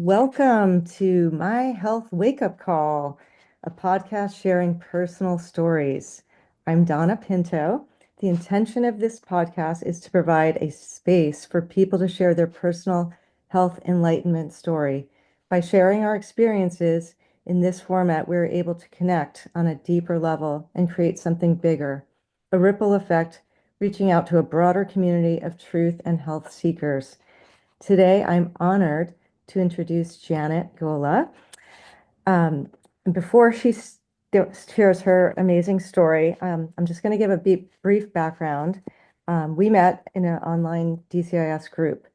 Welcome to My Health Wake Up Call, a podcast sharing personal stories. I'm Donna Pinto. The intention of this podcast is to provide a space for people to share their personal health enlightenment story. By sharing our experiences in this format, we're able to connect on a deeper level and create something bigger, a ripple effect, reaching out to a broader community of truth and health seekers. Today, I'm honored to introduce Janet Gola. And before she shares her amazing story, I'm just going to give a brief background. We met in an online DCIS group.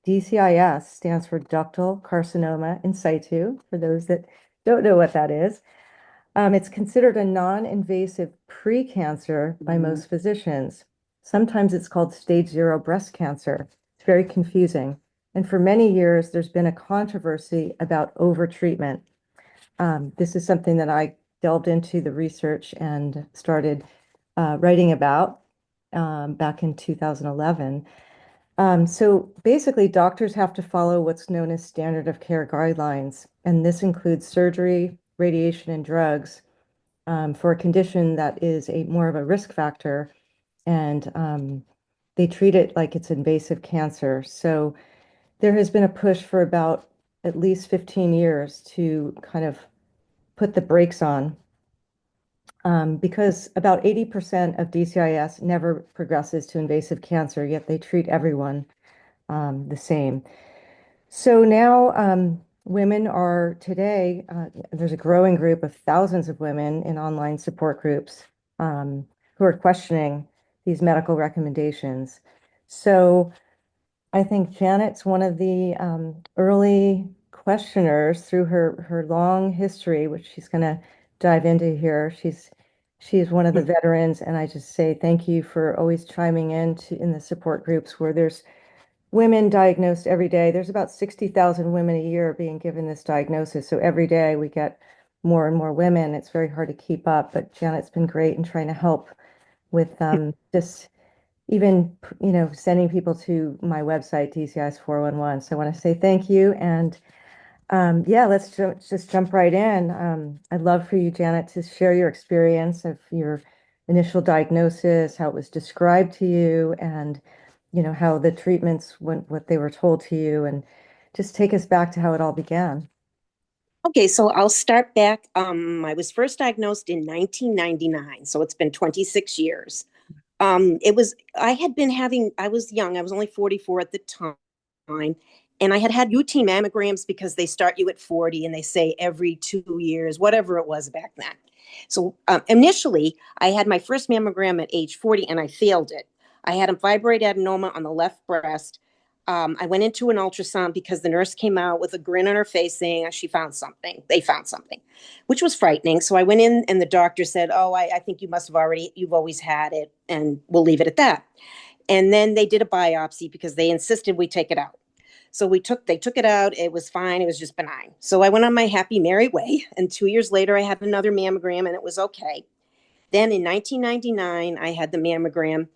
DCIS stands for ductal carcinoma in situ, for those that don't know what that is. It's considered a non-invasive precancer by most physicians. Sometimes it's called stage 0 breast cancer. It's very confusing. And for many years, there's been a controversy about overtreatment. This is something that I delved into the research and started writing about back in 2011. So basically, doctors have to follow what's known as standard of care guidelines, and this includes surgery, radiation, and drugs for a condition that is a more of a risk factor, and they treat it like it's invasive cancer. So there has been a push for about at least 15 years to kind of put the brakes on because about 80% of DCIS never progresses to invasive cancer, yet they treat everyone the same. So now women are today, there's a growing group of thousands of women in online support groups who are questioning these medical recommendations. So I think Janet's one of the early questioners through her long history, which she's going to dive into here. She's one of the veterans, and I just say thank you for always chiming in the support groups where there's women diagnosed every day. There's about 60,000 women a year being given this diagnosis. So every day we get more and more women. It's very hard to keep up, but Janet's been great in trying to help with just even, sending people to my website, DCIS 411. So I want to say thank you. And yeah, let's just jump right in. I'd love for you, Janet, to share your experience of your initial diagnosis, how it was described to you, and how the treatments went, what they were told to you, and just take us back to how it all began. Okay, so I'll start back. I was first diagnosed in 1999, so it's been 26 years. I had been having, I was young, I was only 44 at the time, and I had had routine mammograms because they start you at 40 and they say every 2 years, whatever it was back then. So initially, I had my first mammogram at age 40 and I failed it. I had a fibroid adenoma on the left breast. I went into an ultrasound because the nurse came out with a grin on her face saying she found something. They found something, which was frightening. So I went in and the doctor said, "Oh, I think you've always had it, and we'll leave it at that." And then they did a biopsy because they insisted we take it out. So they took it out. It was fine. It was just benign. So I went on my happy, merry way. And 2 years later, I had another mammogram and it was okay. Then in 1999, I had the mammogram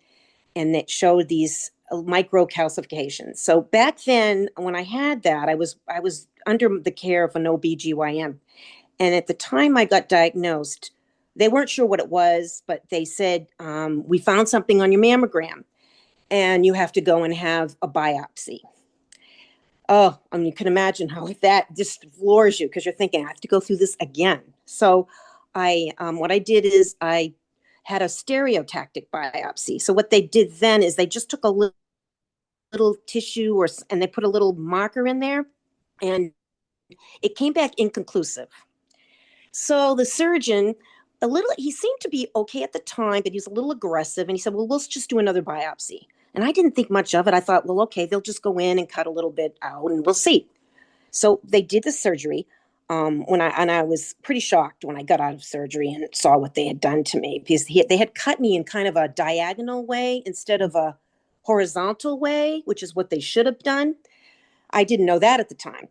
and it showed these microcalcifications. So back then, when I had that, I was under the care of an OBGYN. And at the time I got diagnosed, they weren't sure what it was, but they said, we found something on your mammogram and you have to go and have a biopsy. Oh, I mean, you can imagine how that just floors you because you're thinking, I have to go through this again. So what I did is I had a stereotactic biopsy. So what they did then is they just took a little tissue and they put a little marker in there and it came back inconclusive. So the surgeon, he seemed to be okay at the time, but he was a little aggressive. And he said, well, let's just do another biopsy. And I didn't think much of it. I thought, well, okay, they'll just go in and cut a little bit out and we'll see. So they did the surgery. I was pretty shocked when I got out of surgery and saw what they had done to me because they had cut me in kind of a diagonal way instead of a horizontal way, which is what they should have done. I didn't know that at the time.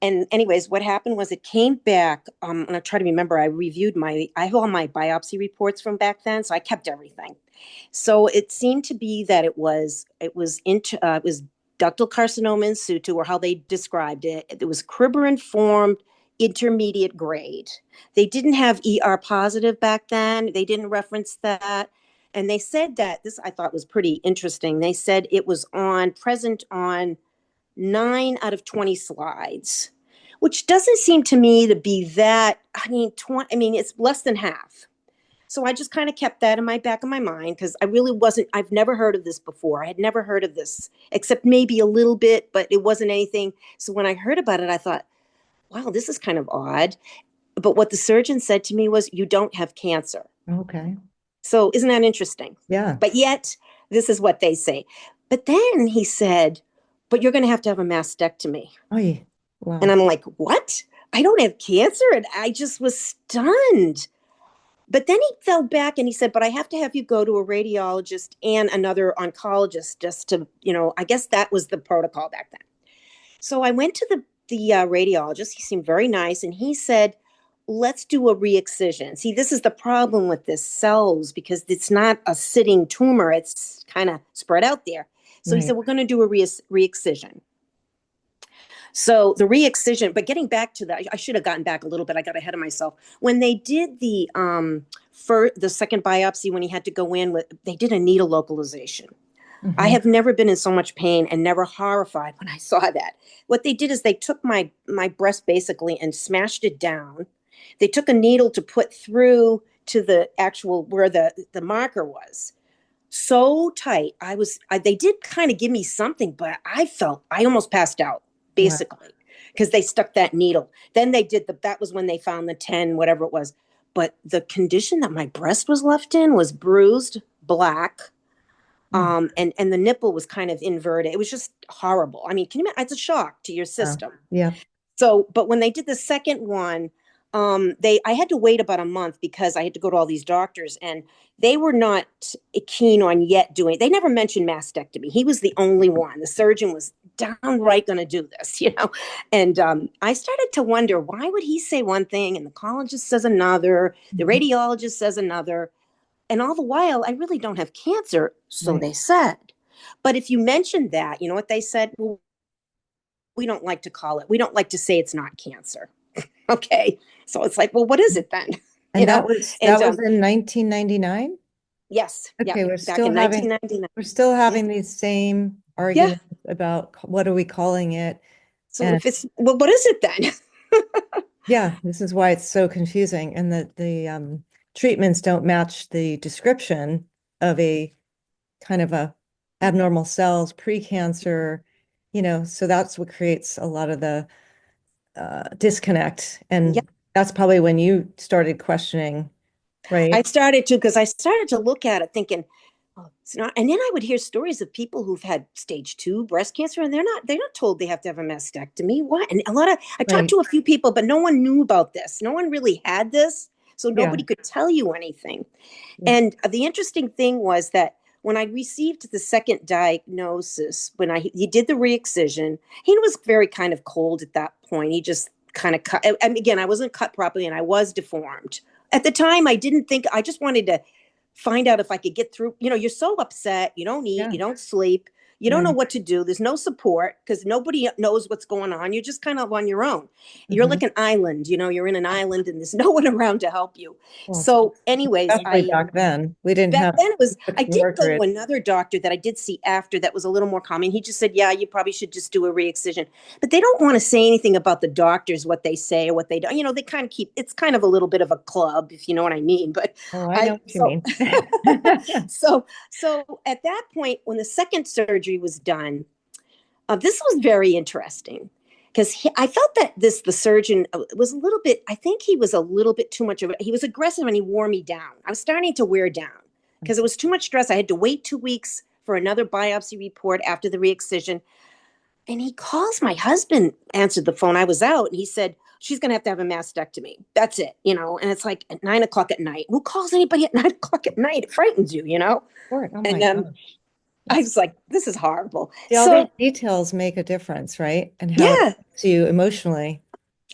And anyways, what happened was it came back. And I try to remember, I have all my biopsy reports from back then. So I kept everything. So it seemed to be that it was ductal carcinoma in situ, or how they described it. It was Cribberin formed intermediate grade. They didn't have ER positive back then. They didn't reference that. And they said that this I thought was pretty interesting. They said it was present on 9 out of 20 slides, which doesn't seem to me to be that. It's less than half. So I just kind of kept that in my back of my mind because I've never heard of this before. I had never heard of this except maybe a little bit, but it wasn't anything. So when I heard about it, I thought, wow, this is kind of odd. But what the surgeon said to me was, you don't have cancer. Okay. So isn't that interesting? Yeah. But yet, this is what they say. But then he said, but you're going to have a mastectomy. Oh, yeah. And Wow. I'm like, what? I don't have cancer? And I just was stunned. But then he fell back and he said, but I have to have you go to a radiologist and another oncologist just to, I guess that was the protocol back then. So I went to the radiologist. He seemed very nice. And he said, let's do a re-excision. See, this is the problem with this cells because it's not a sitting tumor. It's kind of spread out there. So he Right. said, we're going to do a re-excision. So the re-excision, but getting back to that, I should have gotten back a little bit. I got ahead of myself. When they did the second biopsy, when he had to go in they did a needle localization. I have never been in so much pain and never horrified when I saw that. What they did is they took my breast basically and smashed it down. They took a needle to put through to the actual where the marker was. So tight. They did kind of give me something, but I almost passed out Wow. basically because they stuck that needle. Then they did that was when they found the 10, whatever it was. But the condition that my breast was left in was bruised, black, and the nipple was kind of inverted. It was just horrible. I mean, can you imagine? It's a shock to your Wow. system. Yeah. So, but when they did the second one, I had to wait about a month because I had to go to all these doctors and they were not keen on yet doing. They never mentioned mastectomy. He was the only one. The surgeon was downright going to do this, And I started to wonder, why would he say one thing and the oncologist says another, the radiologist says another, and all the while I really don't have cancer, so Right. they said. But if you mentioned that, you know what they said? Well, we don't like to call it. We don't like to say it's not cancer. Okay. So it's like, well, what is it then? And that was And in 1999? yes, yeah, Okay, back in 1999. we're still Yeah. having these same Yeah. arguments about what are we calling it? So And if it's, well, what is it then? yeah, this is why it's so confusing. And the treatments don't match the description of a kind of a abnormal cells, precancer, so that's what creates a lot of the disconnect. Yeah. And that's probably when you started questioning, I right? started to, because I started to look at it thinking, oh, it's not. And then I would hear stories of people who've had stage 2 breast cancer and they're not told they have to have a mastectomy. What? And I talked Right. to a few people, but no one knew about this. No one really had this. So Yeah. nobody could tell you anything. Yeah. And the interesting thing was that when I received the second diagnosis, he did the re-excision, he was very kind of cold at that point. He just kind of cut. And again, I wasn't cut properly and I was deformed. At the time, I didn't think, I just wanted to find out if I could get through. You're so upset. You don't eat, Yeah. you don't sleep, you don't know Right. what to do. There's no support because nobody knows what's going on. You're just kind of on your own. You're Mhm. like an island, you're in an island and there's no one around to help you. Well, So, anyways, especially back then, we didn't back have then it was, I social did go to workers. another doctor that I did see after that was a little more common. He just said, yeah, you probably should just do a re-excision. But they don't want to say anything about the doctors, what they say or what they don't. They kind of it's kind of a little bit of a club, if you know what I mean. But Oh, I know what you mean. so at that point, when the second surgery was done, this was very interesting because I felt that the surgeon was a little bit, I think he was a little bit too much of he was aggressive and he wore me down. I was starting to wear down because it was too much stress. I had to wait 2 weeks for another biopsy report after the re-excision. And he calls my husband, answered the phone. I was out and he said, she's going to have a mastectomy. That's it, and it's like at 9 o'clock at night. Who calls anybody at 9 o'clock at night? It frightens you. Sure. Oh And my gosh. I That's, was like, this is horrible. see, all these So details make a difference, right? And how it yeah, affects you emotionally.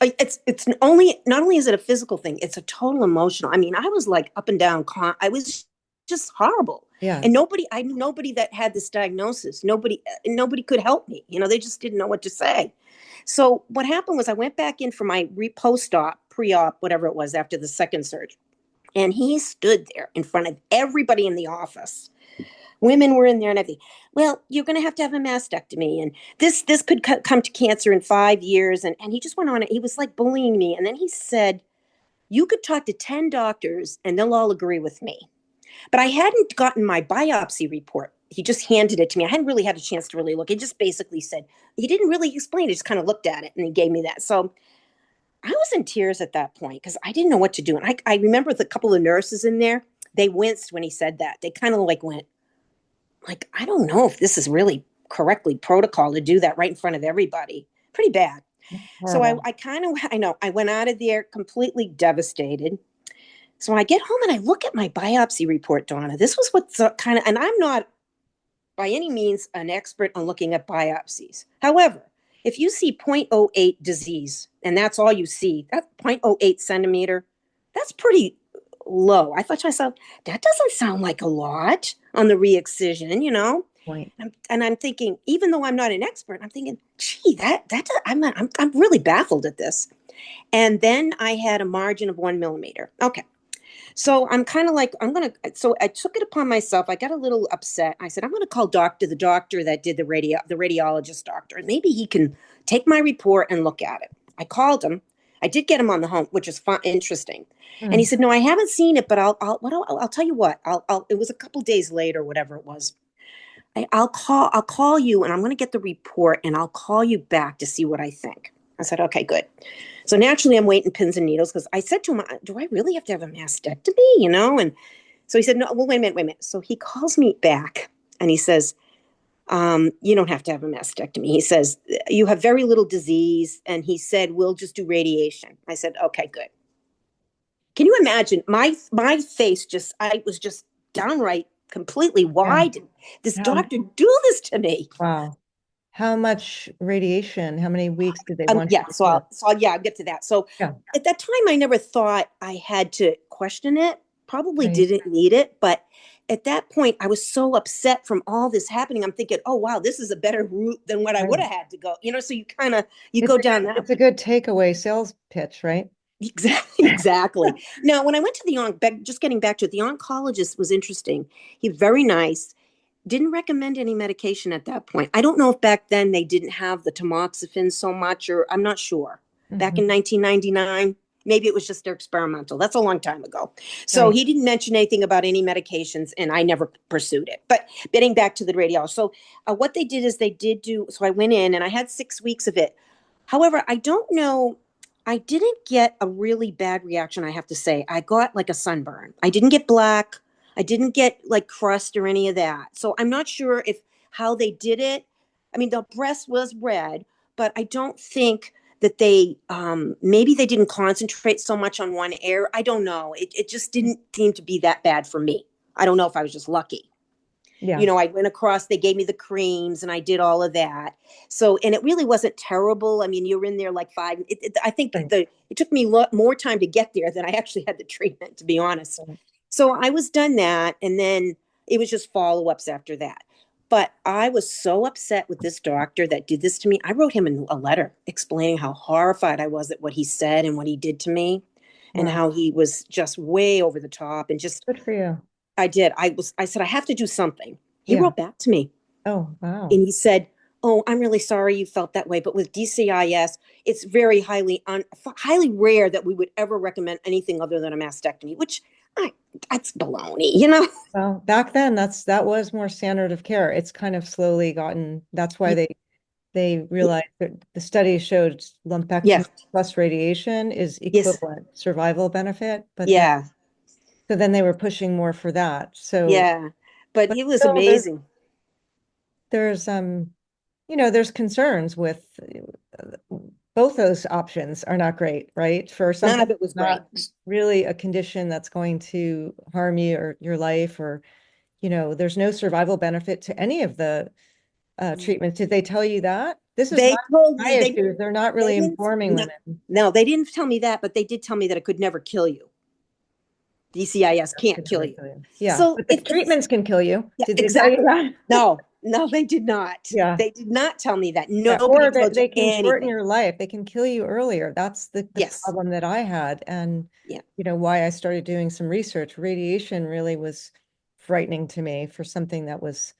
it's only not only is it a physical thing, it's a total emotional. I mean, I was like up and down. I was just horrible. Yeah. And I knew nobody that had this diagnosis. Nobody could help me. They just didn't know what to say. So what happened was I went back in for my post-op, pre-op, whatever it was, after the second surgery. And he stood there in front of everybody in the office. Women were in there and everything. Well, you're going to have a mastectomy, and this could come to cancer in 5 years. And he just went on. He was like bullying me. And then he said, you could talk to 10 doctors and they'll all agree with me. But I hadn't gotten my biopsy report. He just handed it to me. I hadn't really had a chance to really look. He just basically said, he didn't really explain it, just kind of looked at it and he gave me that. So I was in tears at that point because I didn't know what to do. And I remember the couple of nurses in there, they winced when he said that. They kind of like went, like, I don't know if this is really correctly protocol to do that right in front of everybody. Pretty bad. So Horrible. I went out of there completely devastated. So when I get home and I look at my biopsy report, Donna, this was what's kind of, and I'm not by any means an expert on looking at biopsies. However, if you see 0.08 disease, and that's all you see, that's 0.08 centimeter, that's pretty low. I thought to myself, that doesn't sound like a lot on the re-excision. Point. And I'm thinking, even though I'm not an expert, I'm thinking, gee, I'm really baffled at this. And then I had a margin of 1 millimeter. Okay. So I'm kind of like, so I took it upon myself. I got a little upset. I said, I'm going to call the doctor that did the radiologist doctor, and maybe he can take my report and look at it. I called him. I did get him on the phone, which is fun, interesting. And he said, no, I haven't seen it, but I'll tell you what, it was a couple days later, whatever it was. I'll call you and I'm going to get the report and I'll call you back to see what I think. I said, okay, good. So naturally I'm waiting pins and needles because I said to him, do I really have to have a mastectomy? And so he said, no, well, wait a minute. So he calls me back and he says, you don't have to have a mastectomy. He says, you have very little disease. And he said, we'll just do radiation. I said, okay, good. Can you imagine my face I was just downright completely wide. Yeah. This How, doctor do this to me. wow. How much radiation? How many weeks did they want Yeah. you to So do? I'll get to that. So Yeah. at that time, I never thought I had to question it. Probably Right. didn't need it, but at that point, I was so upset from all this happening. I'm thinking, oh wow, this is a better route than what I would Right. have had to go. So you It's go a, down that. it's a good takeaway sales pitch, right? Exactly. Now, when I went to just getting back to it, the oncologist was interesting. He was very nice. Didn't recommend any medication at that point. I don't know if back then they didn't have the tamoxifen so much, or I'm not sure. Back Mhm. in 1999, maybe it was just their experimental. That's a long time ago. So Right. he didn't mention anything about any medications, and I never pursued it. But getting back to the radiologist, so what they did is they did do. So I went in, and I had 6 weeks of it. However, I don't know. I didn't get a really bad reaction, I have to say. I got like a sunburn. I didn't get black. I didn't get like crust or any of that. So I'm not sure if how they did it. I mean, the breast was red, but I don't think that they maybe they didn't concentrate so much on one area. I don't know. It just didn't seem to be that bad for me. I don't know if I was just lucky. Yeah. I went across, they gave me the creams and I did all of that. So, and it really wasn't terrible. I mean, you're in there like I think Right. it took me more time to get there than I actually had the treatment, to be honest. Right. So I was done that. And then it was just follow-ups after that. But I was so upset with this doctor that did this to me. I wrote him a letter explaining how horrified I was at what he said and what he did to me and Wow. how he was just way over the top and just Good for you. I did. I said, I have to do something. He Yeah. wrote back to me Oh, wow. and he said, oh, I'm really sorry you felt that way. But with DCIS, it's very highly rare that we would ever recommend anything other than a mastectomy, which that's baloney. Well, back then that was more standard of care. It's kind of slowly gotten, that's why they realized that the study showed lumpectomy Yeah. plus radiation is Yes. equivalent survival benefit, but then Yeah. so then they were pushing more for that. So, Yeah. But but he was still amazing. there's there's concerns with both those options are not great, right? For None something of it was great. not really a condition that's going to harm you or your life, or there's no survival benefit to any of the treatments. Did they tell you that? This is They told my me issue. They're not they really didn't informing no, women. no, they didn't tell me that, but they did tell me that it could never kill you. DCIS That's can't could kill never you. kill you. Yeah, So but the it's treatments can kill you. yeah, Did they tell you exactly. that? No, no, they did not. Yeah. They did not tell me that. Yeah, Nobody or that told you they can shorten anything. your life. They can kill you earlier. That's the Yes. problem that I had. And, Yeah. why I started doing some research. Radiation really was frightening to me for something that was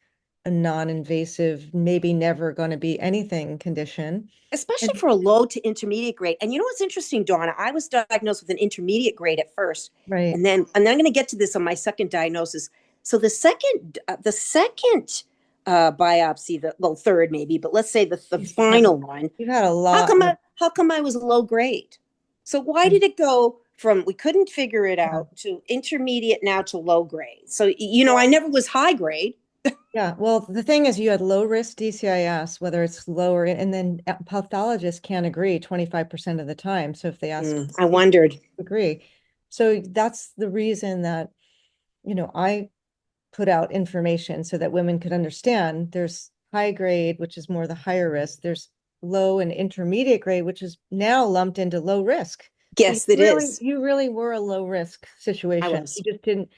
a non-invasive, maybe never going to be anything condition. Especially And for a low to intermediate grade. And you know what's interesting, Donna? I was diagnosed with an intermediate grade at first, right. and then I'm going to get to this on my second diagnosis. So the second biopsy, third maybe, but let's say the You've had final one. you've had a How lot come of I was low grade? So why um, did it go from we couldn't figure it yeah. out to intermediate now to low grade? So I Well, never was high grade. yeah. Well, the thing is you had low risk DCIS, whether it's lower, and then pathologists can't agree 25% of the time. So if they ask, I you wondered. agree. So that's the reason that, I put out information so that women could understand there's high grade, which is more the higher risk. There's low and intermediate grade, which is now lumped into low risk. So Yes, it is. you really were a low risk I situation. was. You just didn't,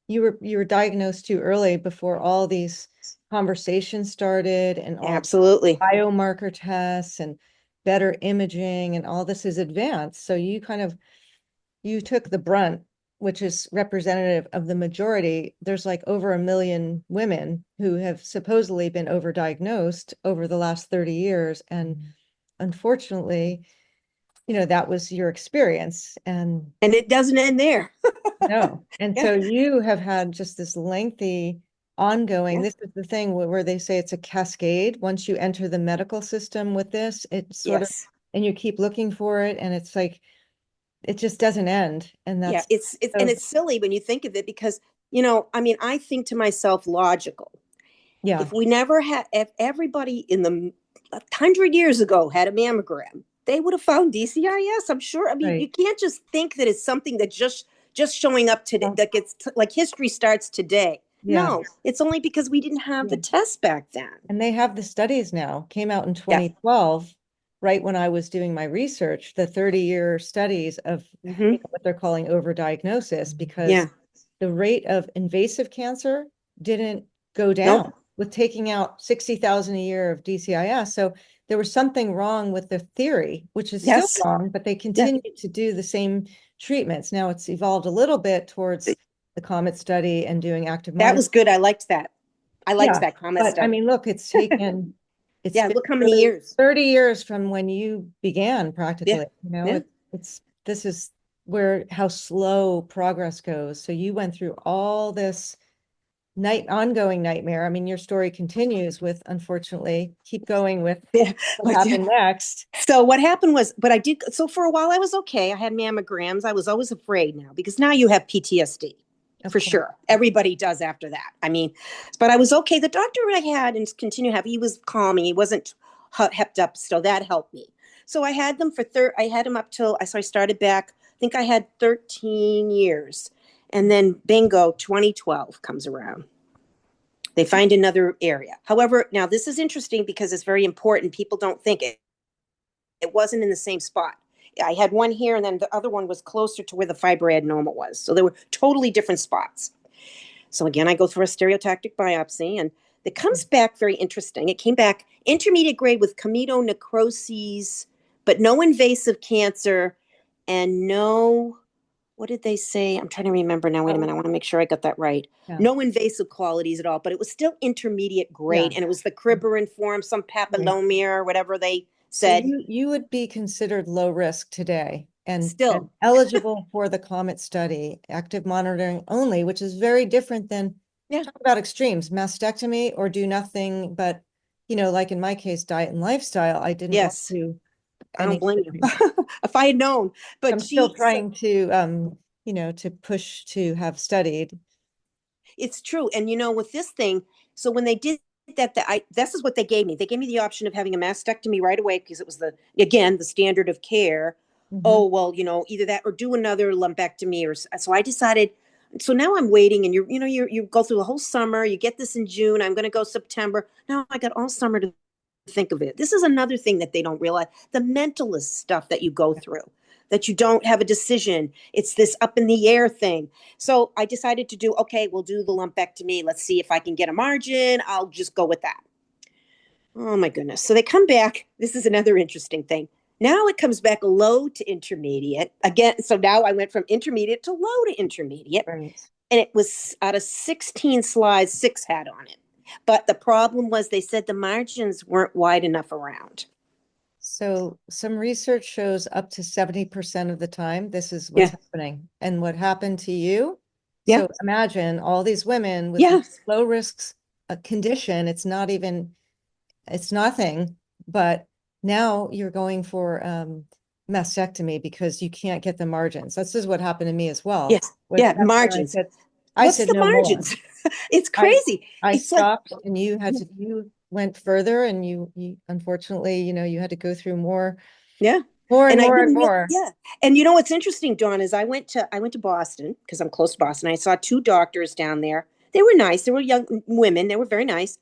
you were diagnosed too early before all these conversations started and all Absolutely. biomarker tests and better imaging and all this is advanced. So you took the brunt, which is representative of the majority. There's like over 1 million women who have supposedly been overdiagnosed over the last 30 years. And unfortunately, that was your experience. And And it doesn't end there. no. And Yeah. so you have had just this lengthy ongoing, Yeah. this is the thing where they say it's a cascade. Once you enter the medical system with this, it's sort of, Yes. and you keep looking for it. And it's like, it just doesn't end. And Yeah. that's It's and so, it's silly when you think of it because, I mean, I think to myself logical. yeah, If everybody in the 100 years ago had a mammogram, they would have found DCIS. I'm sure. I mean, you right. can't just think that it's something that just showing up today Well, that gets like history starts today. yeah, No, it's only because we didn't have the yeah. test back then. And they have the studies now, came out in Yeah. 2012, right when I was doing my research, the 30-year studies of Hmm. what they're calling overdiagnosis, because Yeah. the rate of invasive cancer didn't go down Nope. with taking out 60,000 a year of DCIS. So there was something wrong with the theory, which is still Yes. wrong, but they Yeah. continue to do the same treatments. Now it's evolved a little bit towards the COMET study and doing active That monitoring. was good. I liked that. I liked Yeah, that comment but I study. mean, look, it's Yeah. been Look how many 30, years. 30 years from when you began Yeah. practically, Yeah. this is where how slow progress goes. So you went through all this ongoing nightmare. I mean, your story continues with, unfortunately, keep going with Yeah. what happened next. So what happened was, but I did. So for a while, I was okay. I had mammograms. I was always afraid now because now you have PTSD Of for course. sure. Everybody does after that. I mean, but I was okay. The doctor I had and continue to have, he was calming. He wasn't hepped up still. That helped me. So I had them I had him up till, so I started back. I think I had 13 years. And then bingo, 2012 comes around. They find another area. However, now this is interesting because it's very important. People don't think it wasn't in the same spot. I had one here, and then the other one was closer to where the fibroadenoma was. So they were totally different spots. So again, I go through a stereotactic biopsy, and it comes back very interesting. It came back intermediate grade with comedo but no invasive cancer, and no, what did they say? I'm trying to remember now. Wait a minute. I want to make sure I got that right. Yeah. No invasive qualities at all, but it was still intermediate Yeah. grade, and it was the Cribberin form, some Right. papillomere, whatever they So said. you would be considered low risk today and Still, eligible for the COMET study, active monitoring only, which is very different than yeah. talk about extremes, mastectomy or do nothing but, like in my case, diet and lifestyle. I didn't want Yes. to do I don't any blame you. surgery. If I had known, but I'm still so trying to to push to have studied. it's true. And with this thing, so when they did that, this is what they gave me. They gave me the option of having a mastectomy right away because it was again, the standard of care. Mhm. Oh, well, either that or do another lumpectomy so I decided. So now I'm waiting and you go through the whole summer, you get this in June. I'm going to go September. Now I got all summer to think of it. This is another thing that they don't realize, the mentalist stuff that you go through, that you don't have a decision. It's this up in the air thing. So I decided to do, okay, we'll do the lumpectomy. Let's see if I can get a margin. I'll just go with that. Oh my goodness. So they come back. This is another interesting thing. Now it comes back low to intermediate again. So now I went from intermediate to low to intermediate. Right. And it was out of 16 slides, 6 had on it. But the problem was they said the margins weren't wide enough around. So some research shows up to 70% of the time, this is what's Yeah. happening. And what happened to you? Yeah. So imagine all these women with Yeah. low risks, a condition. It's nothing, but now you're going for mastectomy because you can't get the margins. This is what happened to me as well. Yes. Yeah. That's when Margins. I What's said the no more. margins? It's I crazy. I It's like, stopped and you went further and you unfortunately, you had to go through yeah. more and And I more and didn't really, more. yeah. And you know what's interesting, Dawn, is I went to Boston because I'm close to Boston. I saw 2 doctors down there. They were nice. They were young women. They were very nice.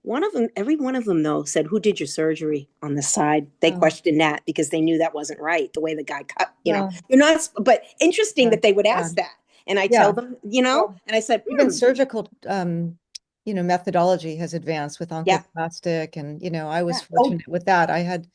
One of them, every one of them though, said, "Who did your surgery on the side?" They Oh, questioned that because they knew that wasn't right, the way the guy cut, well, You're not, but interesting yeah, that they would yeah, ask that. And I tell yeah. them, Well, and I said, even surgical, methodology has advanced with yeah, oncoplastic, and I was yeah. Oh, fortunate with that. I had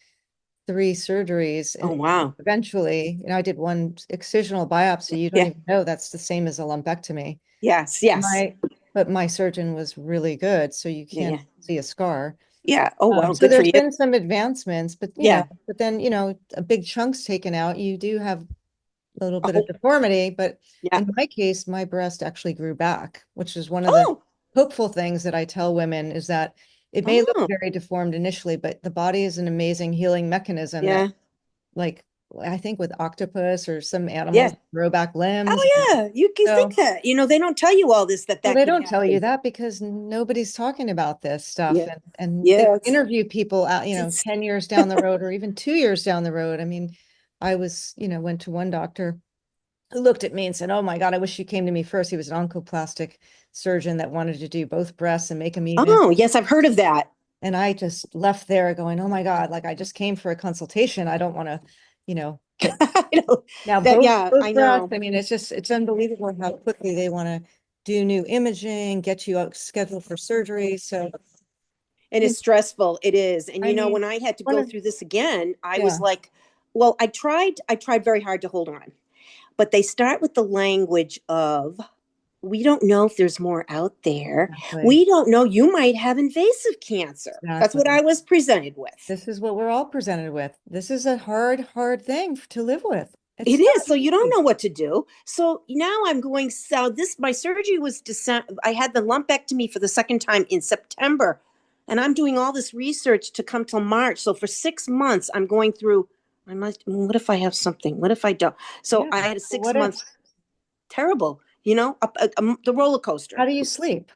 3 surgeries, oh, and wow. eventually, I did one excisional biopsy. You don't Yeah. even know that's the same as a lumpectomy. Yes. Yes. My, but my surgeon was really good, so you Yeah. can't Yeah. see a scar. Yeah. Oh, wow. So Good for there's you. been some advancements, but Yeah. then a big chunk's taken out. You do have a little bit of Oh, deformity, but yeah. in my case, my breast actually grew back, which is one of the Oh, hopeful things that I tell women is that it may look oh, very deformed initially, but the body is an amazing healing mechanism that, yeah. like, I think with octopus or some animals Yeah. grow back limbs. Oh, yeah. You can think So, that, they don't tell you all this, that well, that they could don't tell you happen. that because nobody's talking about this stuff, Yeah. and they Yeah. interview people out, It's, 10 years down the road or even 2 years down the road. I mean, went to one doctor who looked at me and said, "Oh my God, I wish you came to me first." He was an oncoplastic surgeon that wanted to do both breasts and make them even. oh, yes, I've heard of that. And I just left there going, "Oh my God, like I just came for a consultation. I don't want to, but I know now that. both Yeah, I both breasts, know. I mean, it's unbelievable how quickly they want to do new imaging, get you out scheduled for surgery. So, And you it's stressful. It is. And I mean, when I had to one go of through this again, I was yeah, like, well, I tried very hard to hold on. But they start with the language of, we don't know if there's more out there. exactly, We don't know. You might have invasive cancer. That's what I exactly. was presented with. This is what we're all presented with. This is a hard, hard thing to live with. It It's is. not So you don't easy. know what to do. So now I'm going, so this, my surgery was December. I had the lumpectomy for the second time in September. And I'm doing all this research to come till March. So for 6 months, I'm going through, what if I have something? What if I don't? So Yeah. I had a What 6 month if? terrible, the roller How coaster. do you sleep?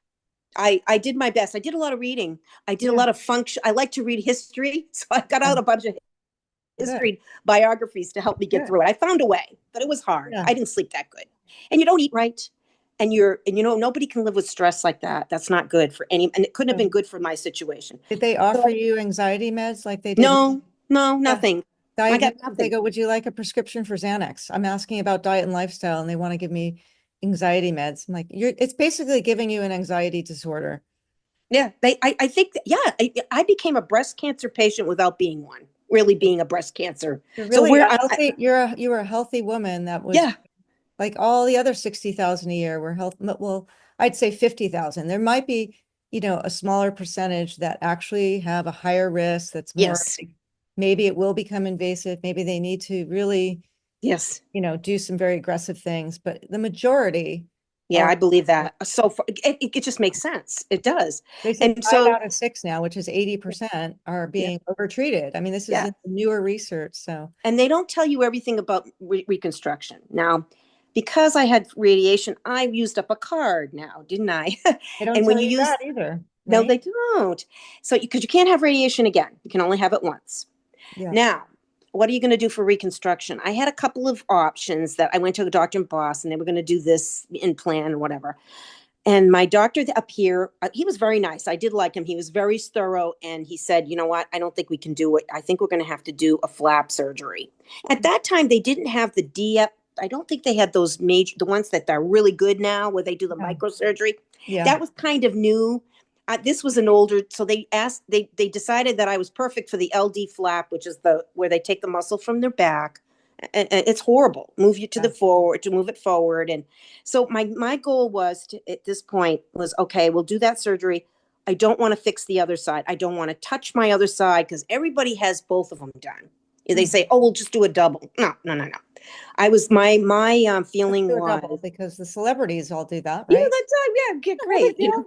I did my best. I did a lot of reading. I did a Yeah. lot of function. I like to read history. So I got Yeah. out a bunch of Good. history biographies to help me get Good. through it. I found a way, but it was hard. Yeah. I didn't sleep that good. And you don't eat right. And nobody can live with stress like that. That's not good for any, and it couldn't have So been good for my situation. did they offer So you anxiety meds like they did? no, no, Yeah. nothing. I got Diagnosis, they nothing. go, "Would you like a prescription for Xanax?" I'm asking about diet and lifestyle, and they want to give me anxiety meds. I'm like, it's basically giving you an anxiety disorder. Yeah, I think that, yeah, I became a breast cancer patient without being one, really being a breast cancer. You're So really where a healthy, you were a healthy woman that was yeah, like all the other 60,000 a year were health. Well, I'd say 50,000. There might be, a smaller percentage that actually have a higher risk. That's more, yes, like, maybe it will become invasive. Maybe they need to really, yes. do some very aggressive things, but the majority Yeah, are, I believe that. So it just makes sense. It does. they say And five so, out of six now, which is 80% are yeah, being overtreated. I mean, this is yeah. in newer research. So And they don't tell you everything about reconstruction. Now, because I had radiation, I used up a card now, didn't I? they don't And when tell you you use, that either, no, right? they don't. So, because you can't have radiation again, you can only have it once. Yeah. Now, what are you going to do for reconstruction? I had a couple of options that I went to a doctor in Boston. They were going to do this implant or whatever. And my doctor up here, he was very nice. I did like him. He was very thorough. And he said, you know what? I don't think we can do it. I think we're going to have to do a flap surgery. At that time, they didn't have the DF. I don't think they had those major, the ones that are really good now where they do the Yeah. microsurgery. Yeah. That was kind of new. This was an older, so they decided that I was perfect for the LD flap, which is where they take the muscle from their back. And it's horrible. Move you to move it forward. And so my goal was at this point was, okay, we'll do that surgery. I don't want to fix the other side. I don't want to touch my other side because everybody has both of them done. They say, oh, we'll just do a double. No, no, no, no. I was my Let's feeling do a was, double because the celebrities all do that, yeah, right? that's yeah, get No big great, deal.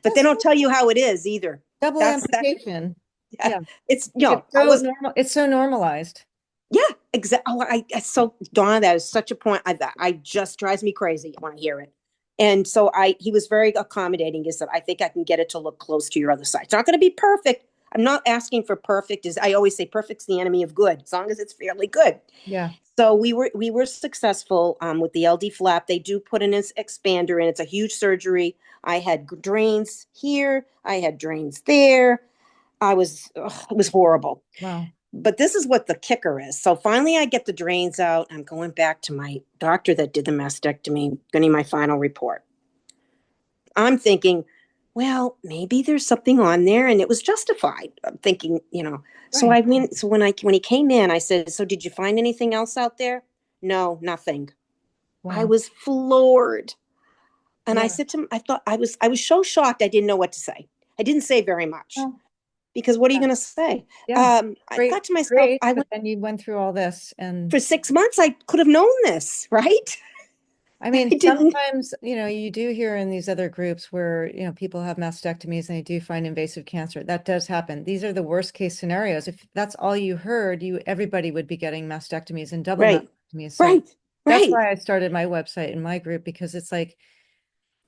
but they Just don't tell you how it is either. double That amputation. yeah, Yeah. it's It's I so was normal. It's so normalized. yeah, exactly. Oh, so Donna, that is such a point. I just drives me crazy when I hear it. And so he was very accommodating. He said, I think I can get it to look close to your other side. It's not going to be perfect. I'm not asking for perfect. As I always say, perfect's the enemy of good, as long as it's fairly good. Yeah. So we were successful with the LD flap. They do put an expander in. It's a huge surgery. I had drains here. I had drains there. It was horrible. Wow. But this is what the kicker is. So finally, I get the drains out. I'm going back to my doctor that did the mastectomy, getting my final report. I'm thinking, well, maybe there's something on there, and it was justified. I'm thinking, So Right. I went. So when he came in, I said, "So did you find anything else out there?" No, nothing. I Wow. was floored, and I Yeah. said to him, I was so shocked. I didn't know what to say. I didn't say very much Well, because what are you yeah. going to say? Yeah. I Great. thought to myself, Great. I But went then you went through all this and for 6 months. I could have known this, right? I I mean, didn't. sometimes, you do hear in these other groups where, people have mastectomies and they do find invasive cancer. That does happen. These are the worst case scenarios. If that's all you heard, everybody would be getting mastectomies and double Right, mastectomies. So right, that's right. why I started my website and my group because it's like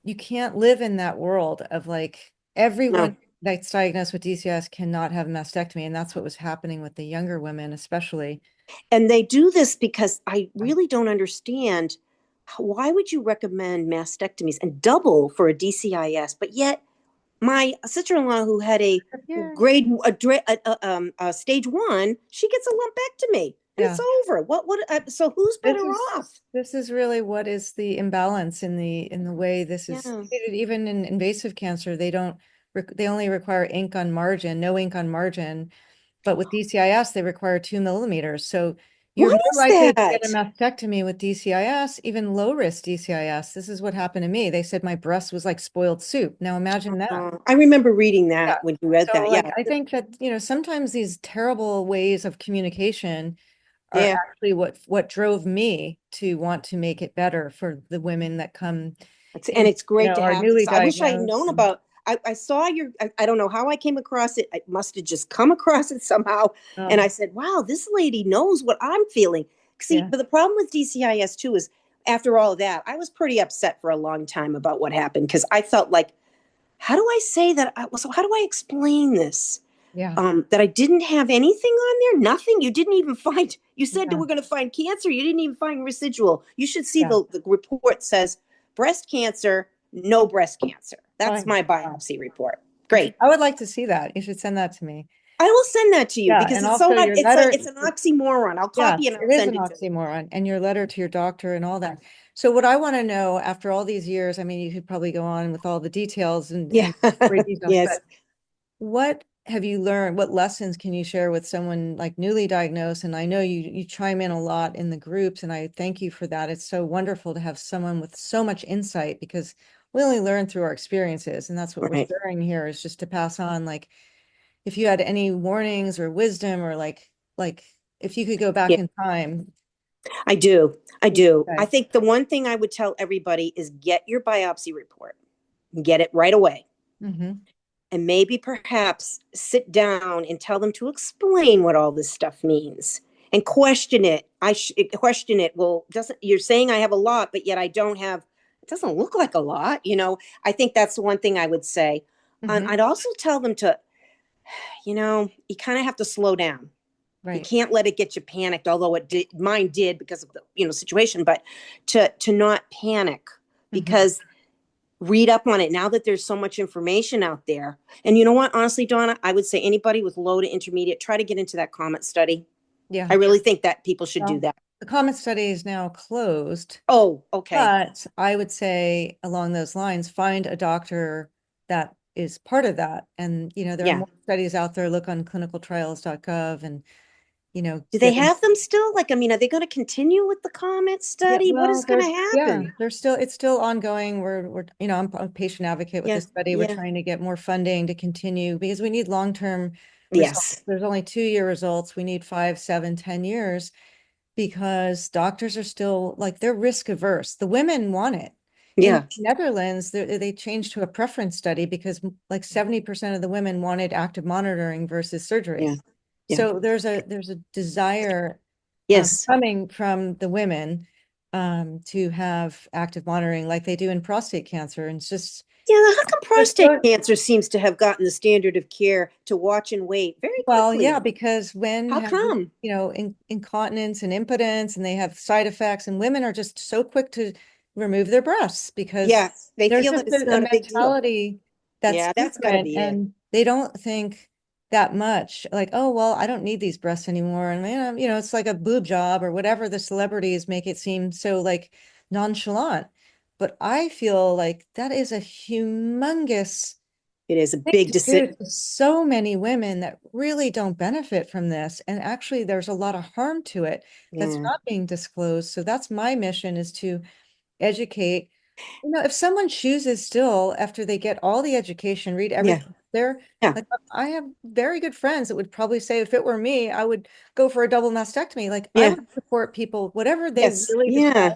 you can't live in that world of like No, everyone that's diagnosed with DCIS cannot have mastectomy. And that's what was happening with the younger women, especially. and they do this because I really don't understand. Why would you recommend mastectomies and double for a DCIS? But yet, my sister-in-law, who had a Yeah. grade a stage 1, she gets a lumpectomy, and it's Yeah. over. So who's better This is off? this is really what is the imbalance in the way this is Yeah, treated. Even in invasive cancer, they only require ink on margin, no ink on margin. But with DCIS, they require 2 millimeters. So you're why more is likely to get a that? mastectomy with DCIS, even low risk DCIS. This is what happened to me. They said my breast was like spoiled soup. Now imagine that. I remember reading Yeah. that when you read So that. like Yeah, I think that, sometimes these terrible ways of communication are yeah. actually what drove me to want to make it better for the women that come And in, it's great to are have newly this. I wish I had diagnosed. known And about. I saw I don't know how I came across it. I must have just come across it somehow. And oh, I said, wow, this lady knows what I'm feeling. See, yeah, but the problem with DCIS too is after all of that, I was pretty upset for a long time about what happened because I felt like, how do I say that? So how do I explain this? yeah, That I didn't have anything on there, nothing. You didn't even find, you said that yeah, we're going to find cancer. You didn't even find residual. You should see yeah. the report says breast cancer, no breast cancer. That's Fine. my Wow. biopsy report. Great. I would like to see that. You should send that to me. I will send that to you Yeah, because and it's so also hard. your letter. It's an oxymoron. I'll copy Yes, and I'll it is send an it to you. oxymoron, and your letter to your doctor and all that. So what I want to know after all these years, I mean, you could probably go on with all the details Yeah. and great details, Yes. but what have you learned? What lessons can you share with someone like newly diagnosed? And I know you chime in a lot in the groups, and I thank you for that. It's so wonderful to have someone with so much insight because we only learn through our experiences, and that's what we're Right. sharing here is just to pass on like if you had any warnings or wisdom or like if you could go back Yeah. in time, I do. I what would do. you I say? think the one thing I would tell everybody is get your biopsy report. Get it right away. Mm-hmm. And maybe perhaps sit down and tell them to explain what all this stuff means and question it. Question it. Well, doesn't you're saying I have a lot, but yet I don't have. It doesn't look like a lot. I think that's the one thing I would say. And Mm-hmm. I'd also tell them to, you kind of have to slow down. You Right. can't let it get you panicked, although mine did because of the situation. But to not panic Mm-hmm. because read up on it now that there's so much information out there. And you know what? Honestly, Donna, I would say anybody with low to intermediate, try to get into that comet study. Yeah. I really think that people should do Well, that. the comment study is now closed, Oh, okay. but I would say along those lines, find a doctor that is part of that. And, there are Yeah. more studies out there. Look on clinicaltrials.gov and, Do they get have them still? Like, I mean, are they going to continue with the comet Yeah, study? What well, is going to happen? it's still ongoing. We're, I'm a patient advocate with Yeah. this study. We're Yeah. trying to get more funding to continue because we need long-term results. Yes. There's only 2-year results. We need 5, 7, 10 years because doctors are still like they're risk averse. The women want it. In Yeah. Netherlands, they changed to a preference study because like 70% of the women wanted active monitoring versus surgery. Yeah. Yeah. So there's a desire Yes. coming from the women to have active monitoring like they do in prostate cancer. And it's just, Yeah. How come there's prostate so, cancer seems to have gotten the standard of care to watch and wait very well, yeah, quickly? because men How have, come? incontinence and impotence, and they have side effects, and women are just so quick to remove their breasts because Yes. They there's feel that just it's a not a big deal. mentality that's Yeah. That's got to different, be it. and they don't think that much like, oh, well, I don't need these breasts anymore. And man, it's like a boob job or whatever the celebrities make it seem so like nonchalant. But I feel like that is a humongous It is a thing big to do decision. to so many women that really don't benefit from this. And actually, there's a lot of harm to it that's Yeah. not being disclosed. So that's my mission, is to educate. If someone chooses still after they get all the education, read Yeah. everything there, Yeah. like I have very good friends that would probably say if it were me, I would go for a double mastectomy. Like I Yeah. would support people, whatever they Yes. really decide. Yeah.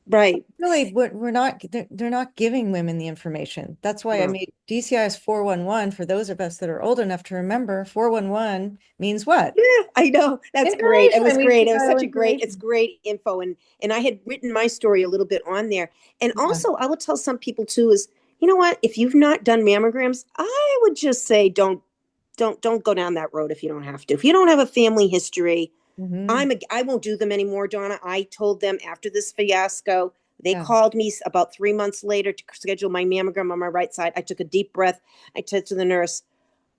Right. Really, we're not, they're not giving women the information. That's why I No. made DCIS 411 for those of us that are old enough to remember. 411 means what? Yeah, I know. That's great. It was Information. We great. need It was vital such a great, it's information. great info. And I had written my story a little bit on there. And Yeah. also I would tell some people too is, you know what, if you've not done mammograms, I would just say don't go down that road if you don't have to. If you don't have a family history, Hmm. I won't do them anymore, Donna. I told them after this fiasco, they Yeah. called me about 3 months later to schedule my mammogram on my right side. I took a deep breath. I said to the nurse,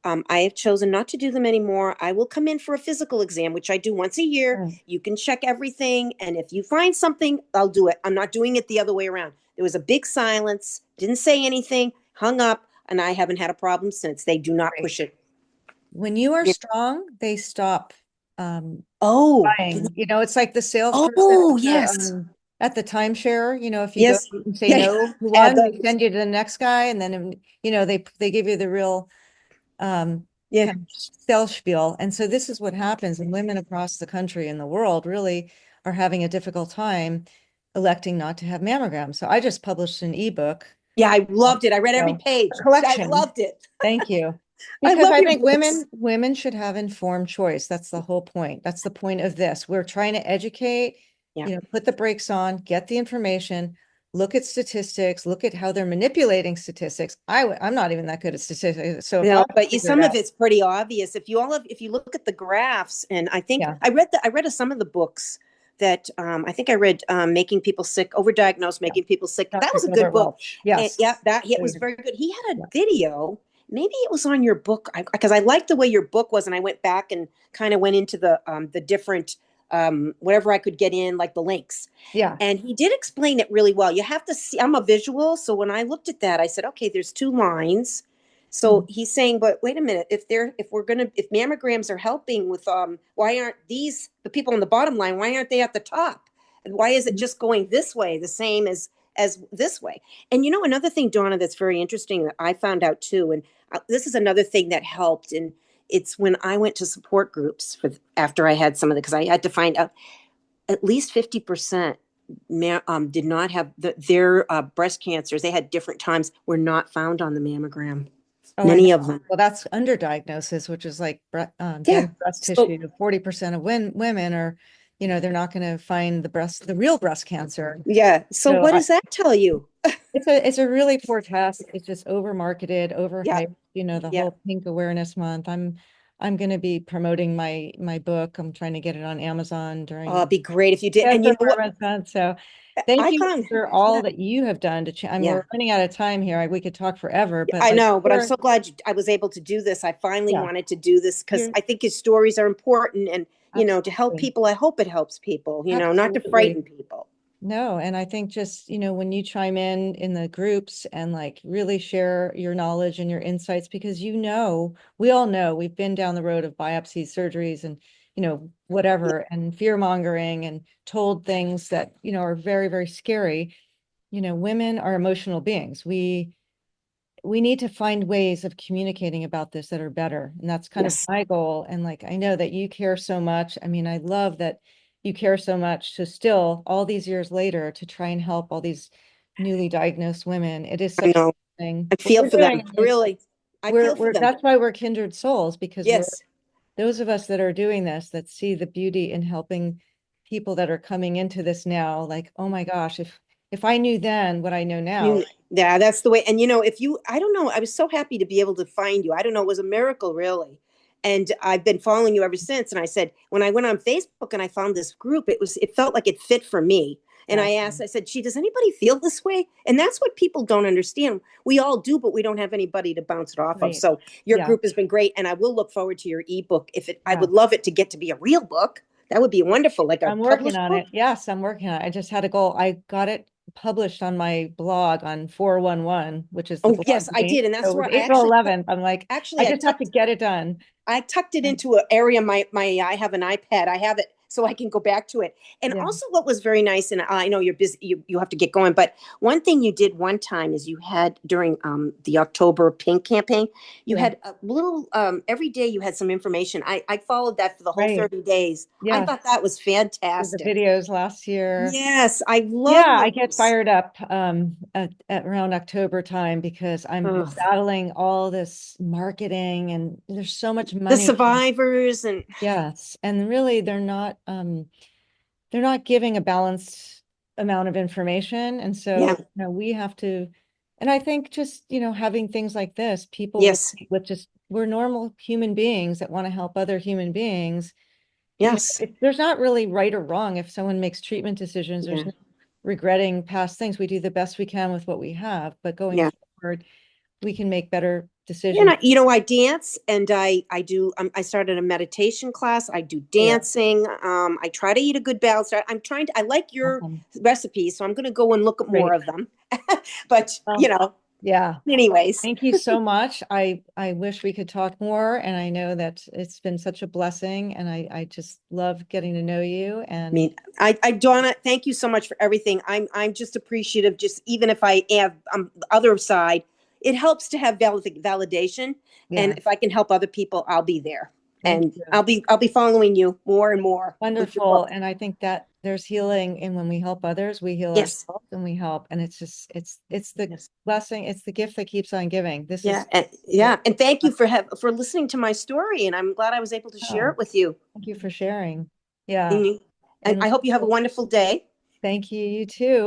I have chosen not to do them anymore. I will come in for a physical exam, which I do once a year. Right. You can check everything. And if you find something, I'll do it. I'm not doing it the other way around. There was a big silence, didn't say anything, hung up, and I haven't had a problem since. They do not Great. push it. When you are Yeah. strong, they stop um, Oh, buying. It's like the salesperson oh, yes. at the timeshare. If you go Yes. and say Yeah. no to Add one, they those. send you to the next guy, and then they give you the real Yeah. kind of sales spiel. And so this is what happens, and women across the country and the world really are having a difficult time electing not to have mammograms. So I just published an ebook, Yeah. I loved it. I read every a page. I collection. loved it. Thank you. I Because love I your think books. women should have informed choice. That's the whole point. That's the point of this. We're trying to educate, Yeah. put the brakes on, get the information, look at statistics, look at how they're manipulating statistics. I'm not even that good at statistics. So if I No, but figure it some of out, it's pretty obvious. If you look at the graphs, and I think yeah, I read some of the books that I think I read Making People Sick, Overdiagnosed, yeah. Making People Sick. That Dr. was a good Gilbert book. Welch. And Yes. yeah, that it was Yeah. very good. He had a video. Maybe it was on your book because I liked the way your book was, and I went back and kind of went into the different whatever I could get in, like the links. Yeah. And he did explain it really well. You have to see, I'm a visual. So when I looked at that, I said, okay, there's two lines. So Mhm. he's saying, but wait a minute, if mammograms are helping with, why aren't these, the people on the bottom line, why aren't they at the top? And why is it just going this way, the same as this way? And another thing, Donna, that's very interesting that I found out too, and this is another thing that helped. And it's when I went to support groups after I had some of the, because I had to find out at least 50% did not have their breast cancers. They had different times were not found on the mammogram. Oh, I know. Many of them. Well, that's underdiagnosis, which is like Yeah. dense breast So tissue. 40% of women are, they're not going to find the real breast cancer. yeah. So So what does that tell you? it's a really poor test. It's just over marketed, Yeah. overhyped, the Yeah. whole Pink Awareness Month. I'm going to be promoting my book. I'm trying to get it on Amazon Oh, during it'd be great if you did. And Cancer you know what? Awareness Month. So Thank you Icon. for all Yeah. that you have done to change. I mean, Yeah. we're running out of time here. We could talk forever, but I like know, but I'm you're, so glad I was able to do this. I finally yeah, wanted to do this because you're I think his stories are important and, to help absolutely, people. I hope it helps people, not to absolutely. frighten people. No, and I think just, when you chime in the groups and like really share your knowledge and your insights, because we all know we've been down the road of biopsies, surgeries, and Yeah. whatever, and fear mongering and told things that, are very, very scary. Women are emotional beings. We need to find ways of communicating about this that are better. And that's kind of Yes. my goal. And like, I know that you care so much. I mean, I love that you care so much to still, all these years later, to try and help all these newly diagnosed women. It is I such a know. thing. I What feel we're for them. doing I is really, I feel for them. that's why we're kindred souls, because we're Yes. those of us that are doing this, that see the beauty in helping people that are coming into this now, like, oh my gosh, if I knew then what I know now. Yeah, that's the way. And if you, I don't know, I was so happy to be able to find you. I don't know, it was a miracle, really. And I've been following you ever since. And I said, when I went on Facebook and I found this group, it felt like it fit for me. And I Exactly. asked, I said, gee, does anybody feel this way? And that's what people don't understand. We all do, but we don't have anybody to bounce it off of. Right. So your Yeah. group has been great. And I will look forward to your ebook. I Yeah. would love it to get to be a real book. That would be wonderful, like a I'm working published on book. it. Yes, I'm working on it. I just had a goal. I got it published on my blog on 411, which is the Oh, blog yes, I name. did. And So that's it was where April 11th. I'm like, I I just have to tucked get it done. I tucked it into an area. I have an iPad. I have it so I can go back to it. And Yeah. also, what was very nice, and I know you're busy, you have to get going, but one thing you did one time is you had during the October Pink campaign, you Yeah. had a little every day you had some information. I followed that for the whole Right. 30 days. I Yes. thought that was Did the fantastic. videos last year. Yes, I love Yeah, I get those. fired up at around October time because I'm Ugh. battling all this marketing and there's so much The money. survivors and Yes. And really they're not giving a balanced amount of information. And yeah, so, we have to, and I think just, having things like this, people yes, with just, we're normal human beings that want to help other human beings. yes, There's not really right or wrong if someone makes treatment decisions. There's yeah, no regretting past things. We do the best we can with what we have, but going yeah. forward, we can make better And decisions. I dance and I do. I started a meditation class. I do Yeah. dancing. I try to eat a good balance diet. I'm trying to. I like your Awesome. recipes, so I'm going to go and look at more Great. of them. But Well, yeah. anyways, Thank you so much. I wish we could talk more, and I know that it's been such a blessing, and I just love getting to know you. I And mean, Donna, thank you so much for everything. I'm just appreciative. Just even if I have the other side, it helps to have validation. And yeah, if I can help other people, I'll be there. thank And you. I'll be following you more and more with your Wonderful. book. And I think that there's healing, and when we help others, we heal Yes. ourselves and we help. And it's just it's the Yes. blessing, it's the gift that keeps on giving. This Yeah, is and the yeah, and thank you for listening to my story, and I'm glad I was able to share it oh, with you. thank you for sharing. Yeah. And And I hope you have a wonderful day. thank you, you too.